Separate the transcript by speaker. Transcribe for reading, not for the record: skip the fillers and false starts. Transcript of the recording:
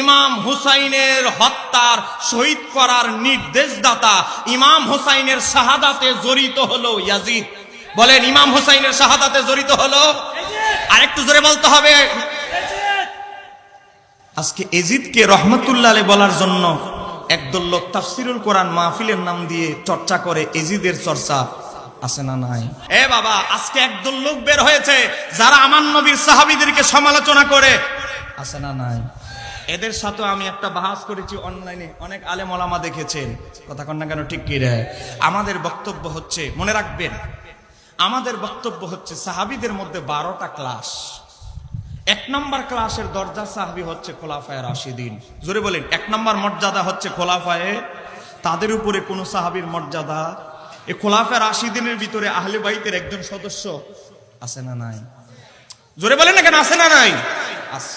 Speaker 1: ইমাম হুসাইনের হত্যার শহীদ করার নির্দেশদাতা ইমাম হুসাইনের শাহাদাতে জড়িত হলো ইয়াজিদ। বলেন ইমাম হুসাইনের শাহাদাতে জড়িত হলো, আরেকটু জোরে বলতে হবে। আজকে এজিদকে রহমতুল্লাহ আলাইহি বলার জন্য একদল লোক তাফসিরুল কোরআন মাহফিলের নাম দিয়ে চর্চা করে, এজিদের চর্চা আছে না নাই? এ বাবা, আজকে একদল লোক বের হয়েছে যারা আমার নবীর সাহাবীদেরকে সমালোচনা করে, আছে না নাই? এদের সাথে আমি একটা বাহাস করেছি অনলাইনে, অনেক আলেম ওলামা দেখেছেন, কথা কন না কেন, ঠিক কি রে? আমাদের বক্তব্য হচ্ছে, মনে রাখবেন, আমাদের বক্তব্য হচ্ছে সাহাবীদের মধ্যে 12টা ক্লাস। 1 নম্বর ক্লাসের দরজা সাহাবী হচ্ছে খোলাফায়ে রাশিদিন। জোরে বলেন, 1 নম্বর মর্যাদা হচ্ছে খোলাফায়ে, তাদের উপরে কোন সাহাবীর মর্যাদা। এই খোলাফায়ে রাশিদিনের ভিতরে আহলে বাইতের একজন সদস্য আছে না নাই? জোরে বলেন না কেন, আছে না নাই? আছে।